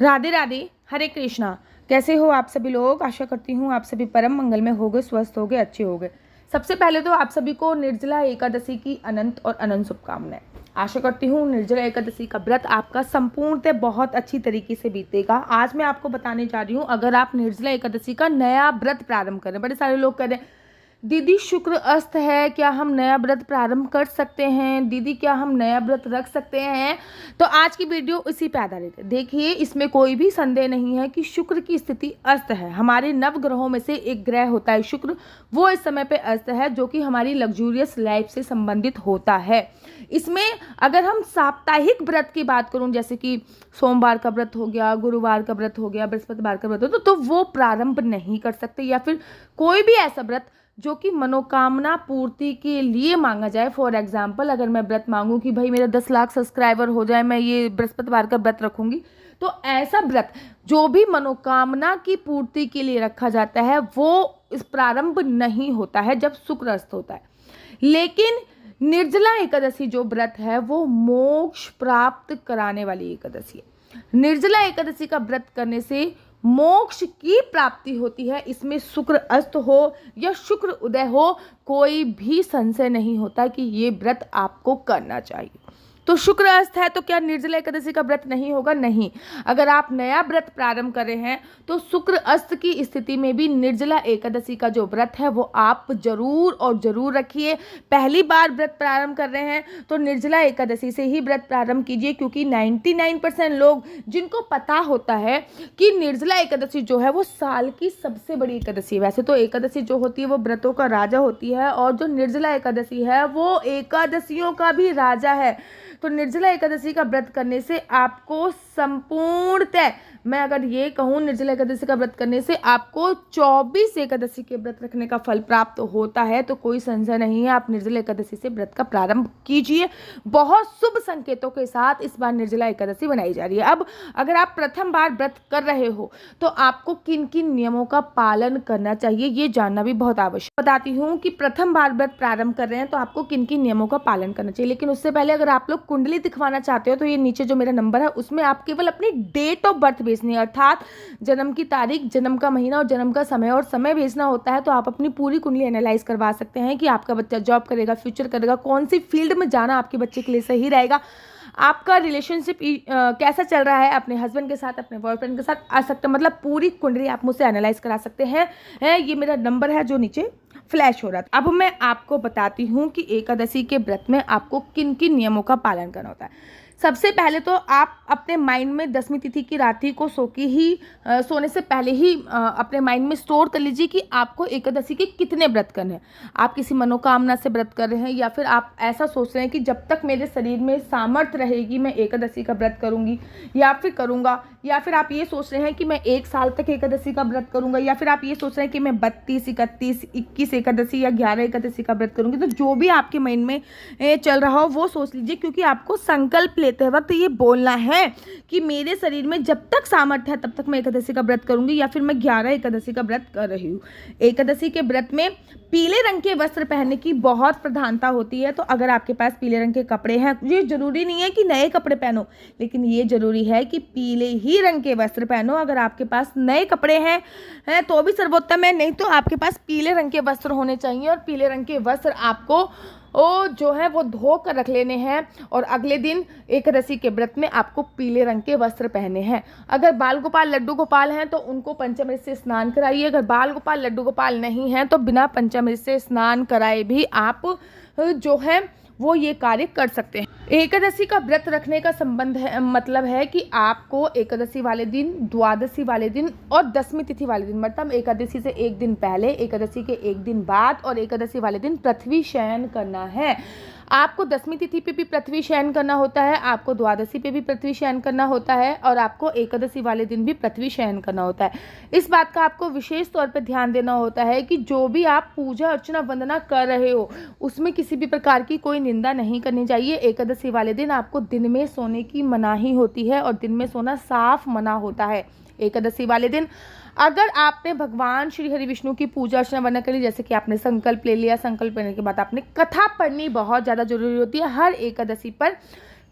राधे राधे, हरे कृष्णा। कैसे हो आप सभी लोग? आशा करती हूँ आप सभी परम मंगल में होगे, स्वस्थ होगे, अच्छे होगे। सबसे पहले तो आप सभी को निर्जला एकादशी की अनंत और अनंत शुभकामनाएं। आशा करती हूँ निर्जला एकादशी का व्रत आपका संपूर्णतः बहुत अच्छी तरीके से बीतेगा। आज मैं आपको बताने जा रही हूँ, अगर आप निर्जला एकादशी का नया व्रत प्रारंभ करें, बड़े सारे लोग कह रहे हैं दीदी शुक्र अस्त है, क्या हम नया व्रत प्रारंभ कर सकते हैं? दीदी क्या हम नया व्रत रख सकते हैं? तो आज की वीडियो इसी पे आधारित है। देखिए, इसमें कोई भी संदेह नहीं है कि शुक्र की स्थिति अस्त है। हमारे नव ग्रहों में से एक ग्रह होता है शुक्र, वो इस समय पे अस्त है, जो कि हमारी लग्जूरियस लाइफ से संबंधित होता है। इसमें अगर हम साप्ताहिक व्रत की बात करूं, जैसे कि सोमवार का व्रत हो गया, गुरुवार का व्रत हो गया, बृहस्पतिवार का व्रत हो तो वो प्रारंभ नहीं कर सकते, या फिर कोई भी ऐसा व्रत जो कि मनोकामना पूर्ति के लिए मांगा जाए। फॉर एग्जाम्पल, अगर मैं व्रत मांगूं कि भाई मेरा 10 लाख सब्सक्राइबर हो जाए, मैं ये बृहस्पतिवार का व्रत रखूंगी, तो ऐसा व्रत जो भी मनोकामना की पूर्ति के लिए रखा जाता है वो इस प्रारंभ नहीं होता है जब शुक्र अस्त होता है। लेकिन निर्जला एकादशी जो व्रत है वो मोक्ष प्राप्त कराने वाली एकादशी है। निर्जला एकादशी का व्रत करने से मोक्ष की प्राप्ति होती है। इसमें शुक्र अस्त हो या शुक्र उदय हो, कोई भी संशय नहीं होता कि ये व्रत आपको करना चाहिए। तो शुक्र अस्त है तो क्या निर्जला एकादशी का व्रत नहीं होगा? नहीं। अगर आप नया व्रत प्रारंभ कर रहे हैं तो शुक्र अस्त की स्थिति में भी निर्जला एकादशी का जो व्रत है वो आप जरूर और जरूर रखिए। पहली बार व्रत प्रारंभ कर रहे हैं तो निर्जला एकादशी से ही व्रत प्रारंभ कीजिए, क्योंकि 99% लोग जिनको पता होता है कि निर्जला एकादशी जो है वो साल की सबसे बड़ी एकादशी है। वैसे तो एकादशी जो होती है वो व्रतों का राजा होती है, और जो निर्जला एकादशी है वो एकादशियों का भी राजा है। तो निर्जला एकादशी का व्रत करने से आपको संपूर्णतः, मैं अगर ये कहूँ, निर्जला एकादशी का व्रत करने से आपको 24 एकादशी के व्रत रखने का फल प्राप्त होता है। तो कोई संशय नहीं है, आप निर्जला एकादशी से व्रत का प्रारंभ कीजिए। बहुत शुभ संकेतों के साथ इस बार निर्जला एकादशी बनाई जा रही है। अब अगर आप प्रथम बार व्रत कर रहे हो तो आपको किन किन नियमों का पालन करना चाहिए ये जानना भी बहुत आवश्यक। बताती हूँ कि प्रथम बार व्रत प्रारंभ कर रहे हैं तो आपको किन किन नियमों का पालन करना चाहिए। लेकिन उससे पहले अगर आप लोग कुंडली दिखवाना चाहते हो तो ये नीचे जो मेरा नंबर है उसमें आप केवल अपनी डेट ऑफ बर्थ भेजनी है, अर्थात जन्म की तारीख, जन्म का महीना और जन्म का समय और समय भेजना होता है। तो आप अपनी पूरी कुंडली एनालाइज करवा सकते हैं कि आपका बच्चा जॉब करेगा, फ्यूचर करेगा, कौन सी फील्ड में जाना आपके बच्चे के लिए सही रहेगा, आपका रिलेशनशिप कैसा चल रहा है अपने हस्बैंड के साथ, अपने बॉयफ्रेंड के साथ, आ सकते मतलब पूरी कुंडली आप मुझसे एनालाइज करा सकते हैं। ये मेरा नंबर है जो नीचे फ्लैश हो रहा था। अब मैं आपको बताती हूँ कि एकादशी के व्रत में आपको किन किन नियमों का पालन करना होता है। सबसे पहले तो आप अपने माइंड में 10वीं तिथि की रात्रि को सोने से पहले ही अपने माइंड में स्टोर कर लीजिए कि आपको एकादशी के कितने व्रत करने हैं। आप किसी मनोकामना से व्रत कर रहे हैं, या फिर आप ऐसा सोच रहे हैं कि जब तक मेरे शरीर में सामर्थ्य रहेगी मैं एकादशी का व्रत करूंगी या फिर करूंगा, या फिर आप ये सोच रहे हैं कि मैं 1 साल तक एकादशी का व्रत करूंगा, या फिर आप ये सोच रहे हैं कि मैं 32, 31, 21 एकादशी या 11 एकादशी का व्रत करूंगी। तो जो भी आपके माइंड में चल रहा हो वो सोच लीजिए, क्योंकि आपको संकल्प लेते वक्त ये बोलना है कि मेरे शरीर में जब तक सामर्थ्य है तब तक मैं एकादशी का व्रत करूंगी, या फिर मैं 11 एकादशी का व्रत कर रही हूँ। एकादशी के व्रत में पीले रंग के वस्त्र पहनने की बहुत प्रधानता होती है। तो अगर आपके पास पीले रंग के कपड़े हैं, ये जरूरी नहीं है कि नए कपड़े पहनो, लेकिन ये जरूरी है कि पीले ही रंग के वस्त्र पहनो। अगर आपके पास नए कपड़े हैं तो भी सर्वोत्तम है, नहीं तो आपके पास पीले रंग के वस्त्र होने चाहिए। और पीले रंग के वस्त्र आपको जो है वो धो कर रख लेने हैं, और अगले दिन एकादशी के व्रत में आपको पीले रंग के वस्त्र पहने हैं। अगर बाल गोपाल लड्डू गोपाल हैं तो उनको पंचामृत से स्नान कराइए। अगर बाल गोपाल लड्डू गोपाल नहीं हैं तो बिना पंचामृत से स्नान कराए भी आप जो है वो ये कार्य कर सकते हैं। एकादशी का व्रत रखने का संबंध है, मतलब है कि आपको एकादशी वाले दिन, द्वादशी वाले दिन और 10वीं तिथि वाले दिन, मतलब एकादशी से एक दिन पहले, एकादशी के एक दिन बाद और एकादशी वाले दिन पृथ्वी शयन करना है। आपको 10वीं तिथि पे भी पृथ्वी शयन करना होता है, आपको द्वादशी पे भी पृथ्वी शयन करना होता है, और आपको एकादशी वाले दिन भी पृथ्वी शयन करना होता है। इस बात का आपको विशेष तौर पे ध्यान देना होता है कि जो भी आप पूजा अर्चना वंदना कर रहे हो उसमें किसी भी प्रकार की कोई निंदा नहीं करनी चाहिए। एकादशी वाले दिन आपको दिन में सोने की मनाही होती है, और दिन में सोना साफ मना होता है। एकादशी वाले दिन अगर आपने भगवान श्री हरि विष्णु की पूजा अर्चना वंदना करी, जैसे कि आपने संकल्प ले लिया, संकल्प लेने के बाद आपने कथा पढ़नी बहुत ज़्यादा जरूरी होती है। हर एकादशी पर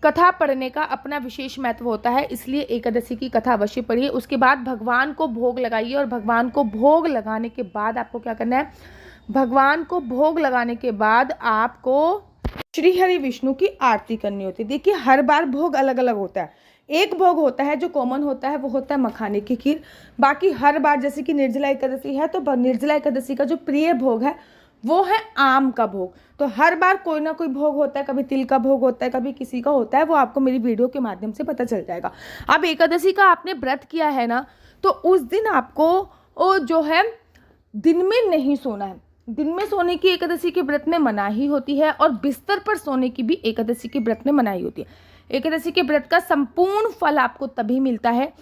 कथा पढ़ने का अपना विशेष महत्व होता है, इसलिए एकादशी की कथा अवश्य पढ़िए। उसके बाद भगवान को भोग लगाइए और भगवान को भोग लगाने के बाद आपको क्या करना है, भगवान को भोग लगाने के बाद आपको श्री हरि विष्णु की आरती करनी होती है। देखिए हर बार भोग अलग अलग होता है। एक भोग होता है जो कॉमन होता है, वो होता है मखाने की खीर। बाकी हर बार जैसे कि निर्जला एकादशी है तो निर्जला एकादशी का जो प्रिय भोग है वो है आम का भोग। तो हर बार कोई ना कोई भोग होता है, कभी तिल का भोग होता है, कभी किसी का होता है, वो आपको मेरी वीडियो के माध्यम से पता चल जाएगा। अब एकादशी का आपने व्रत किया है ना, तो उस दिन आपको जो है दिन में नहीं सोना है। दिन में सोने की एकादशी के व्रत में मनाही होती है और बिस्तर पर सोने की भी एकादशी के व्रत में मनाही होती है। एकादशी के व्रत का संपूर्ण फल आपको तभी मिलता है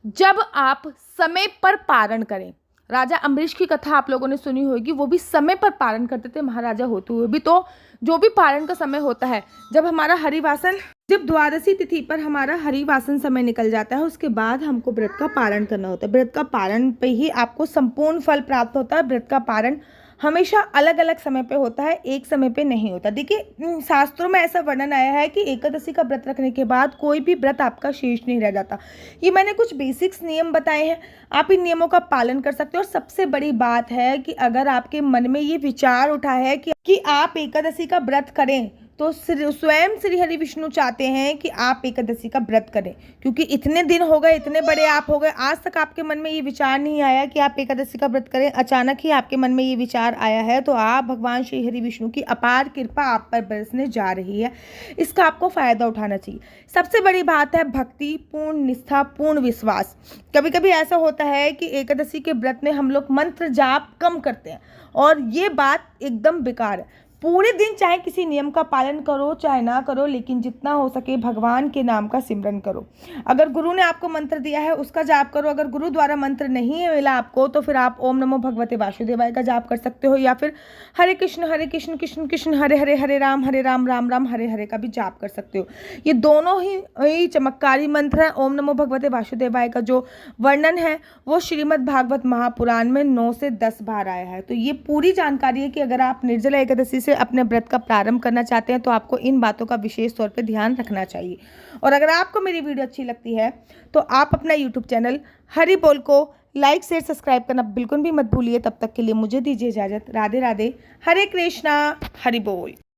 जब आप समय पर पारण करें। राजा अम्बरीश की कथा आप लोगों ने सुनी होगी, वो भी समय पर पारण करते थे महाराजा होते हुए भी। तो जो भी पारण का समय होता है, जब हमारा हरिवासन, जब द्वादशी तिथि पर हमारा हरिवासन समय निकल जाता है, उसके बाद हमको व्रत का पारण करना होता है। व्रत का पारण पे ही आपको संपूर्ण फल प्राप्त होता है। व्रत का पारण हमेशा अलग अलग समय पे होता है, एक समय पे नहीं होता। देखिए शास्त्रों में ऐसा वर्णन आया है कि एकादशी का व्रत रखने के बाद कोई भी व्रत आपका शेष नहीं रह जाता। ये मैंने कुछ बेसिक्स नियम बताए हैं, आप इन नियमों का पालन कर सकते हो। और सबसे बड़ी बात है कि अगर आपके मन में ये विचार उठा है कि आप एकादशी का व्रत करें, तो स्वयं श्री हरि विष्णु चाहते हैं कि आप एकादशी का व्रत करें, क्योंकि इतने दिन हो गए, इतने बड़े आप हो गए, आज तक आपके मन में ये विचार नहीं आया कि आप एकादशी का व्रत करें। अचानक ही आपके मन में ये विचार आया है, तो आप भगवान श्री हरि विष्णु की अपार कृपा आप पर बरसने जा रही है। इसका आपको फ़ायदा उठाना चाहिए। सबसे बड़ी बात है भक्ति, पूर्ण निष्ठा, पूर्ण विश्वास। कभी कभी ऐसा होता है कि एकादशी के व्रत में हम लोग मंत्र जाप कम करते हैं, और ये बात एकदम बेकार है। पूरे दिन चाहे किसी नियम का पालन करो चाहे ना करो, लेकिन जितना हो सके भगवान के नाम का सिमरन करो। अगर गुरु ने आपको मंत्र दिया है उसका जाप करो। अगर गुरु द्वारा मंत्र नहीं मिला आपको, तो फिर आप ओम नमो भगवते वासुदेवाय का जाप कर सकते हो, या फिर हरे कृष्ण कृष्ण कृष्ण हरे हरे, हरे राम राम राम हरे हरे का भी जाप कर सकते हो। ये दोनों ही चमत्कारी मंत्र हैं। ओम नमो भगवते वासुदेवाय का जो वर्णन है वो श्रीमद् भागवत महापुराण में 9 से 10 बार आया है। तो ये पूरी जानकारी है कि अगर आप निर्जला एकादशी से अपने व्रत का प्रारंभ करना चाहते हैं तो आपको इन बातों का विशेष तौर पे ध्यान रखना चाहिए। और अगर आपको मेरी वीडियो अच्छी लगती है तो आप अपना यूट्यूब चैनल हरि बोल को लाइक शेयर सब्सक्राइब करना बिल्कुल भी मत भूलिए। तब तक के लिए मुझे दीजिए इजाजत। राधे राधे, हरे कृष्णा, हरि बोल।